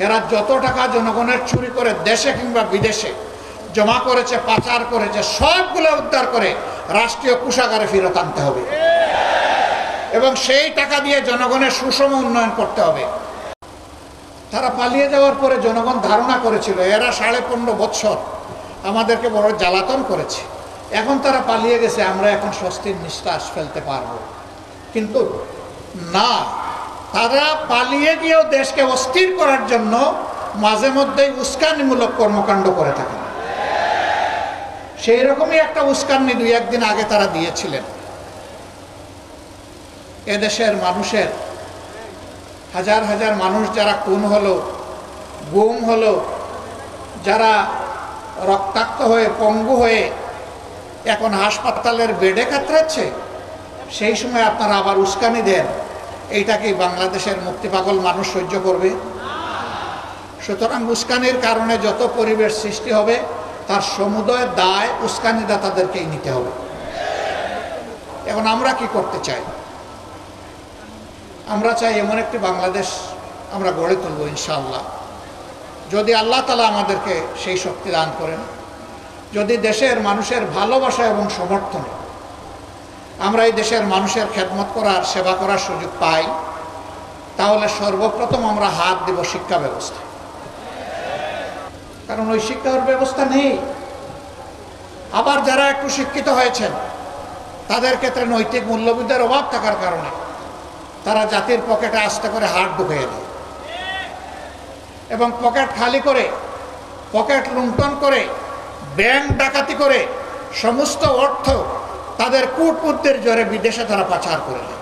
এরা যত টাকা জনগণের চুরি করে দেশে কিংবা বিদেশে জমা করেছে, পাচার করেছে, সবগুলো উদ্ধার করে রাষ্ট্রীয় কোষাগারে ফেরত আনতে হবে এবং সেই টাকা দিয়ে জনগণের সুষম উন্নয়ন করতে হবে। তারা পালিয়ে যাওয়ার পরে জনগণ ধারণা করেছিল এরা 15.5 বছর আমাদেরকে বড় জ্বালাতন করেছে, এখন তারা পালিয়ে গেছে, আমরা এখন স্বস্তির নিঃশ্বাস ফেলতে পারবো। কিন্তু না, তারা পালিয়ে গিয়েও দেশকে অস্থির করার জন্য মাঝে মধ্যেই উস্কানিমূলক কর্মকাণ্ড করে থাকে। সেই রকমই একটা উস্কানি 2-1 দিন আগে তারা দিয়েছিলেন। এদেশের মানুষের হাজার হাজার মানুষ যারা খুন হলো, গুম হলো, যারা রক্তাক্ত হয়ে পঙ্গু হয়ে এখন হাসপাতালের বেডে কাতরাচ্ছে, সেই সময় আপনারা আবার উস্কানি দেন, এইটা কি বাংলাদেশের মুক্তিপাগল মানুষ সহ্য করবে? সুতরাং উস্কানির কারণে যত পরিবেশ সৃষ্টি হবে তার সমুদয় দায় উস্কানিদাতাদেরকেই নিতে হবে। এখন আমরা কি করতে চাই? আমরা চাই এমন একটি বাংলাদেশ আমরা গড়ে তুলব ইনশাআল্লাহ, যদি আল্লাহ তাআলা আমাদেরকে সেই শক্তি দান করেন। যদি দেশের মানুষের ভালোবাসা এবং সমর্থনে আমরা এই দেশের মানুষের খেদমত করার, সেবা করার সুযোগ পাই, তাহলে সর্বপ্রথম আমরা হাত দেব শিক্ষা ব্যবস্থা। কারণ ওই শিক্ষার ব্যবস্থা নেই। আবার যারা একটু শিক্ষিত হয়েছেন তাদের ক্ষেত্রে নৈতিক মূল্যবোধের অভাব থাকার কারণে তারা জাতির পকেটে আস্তে করে হাত ঢুকিয়ে দেয় এবং পকেট খালি করে, পকেট লুণ্ঠন করে, ব্যাংক ডাকাতি করে সমস্ত অর্থ তাদের কূটপুত্রের জোরে বিদেশে তারা পাচার করে দেয়।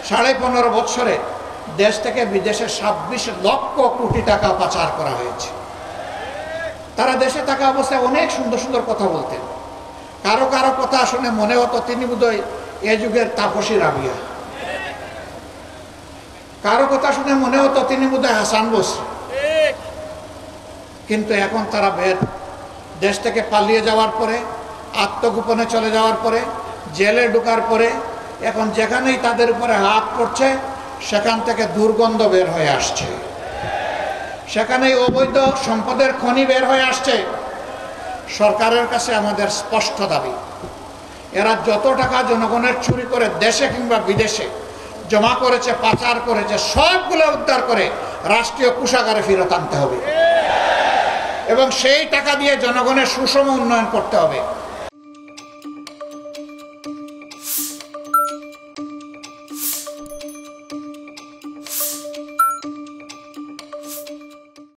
15.5 বছরে দেশ থেকে বিদেশে 26 লক্ষ কোটি টাকা পাচার করা হয়েছে। তারা দেশে থাকা অবস্থায় অনেক সুন্দর সুন্দর কথা বলতেন। কারো কারো কথা শুনে মনে হতো তিনি বোধহয় এ যুগের তাপসী রাবিয়া, কারো কথা শুনে মনে হতো তিনি বোধহয় হাসান বসরি। কিন্তু এখন তারা দেশ থেকে পালিয়ে যাওয়ার পরে, আত্মগোপনে চলে যাওয়ার পরে, জেলে ঢোকার পরে এখন যেখানেই তাদের উপরে হাত পড়ছে সেখান থেকে দুর্গন্ধ বের হয়ে আসছে, সেখানেই অবৈধ সম্পদের খনি বের হয়ে আসছে। সরকারের কাছে আমাদের স্পষ্ট দাবি, এরা যত টাকা জনগণের চুরি করে দেশে কিংবা বিদেশে জমা করেছে, পাচার করেছে, সবগুলো উদ্ধার করে রাষ্ট্রীয় কোষাগারে ফেরত আনতে হবে এবং সেই টাকা দিয়ে জনগণের সুষম উন্নয়ন করতে হবে।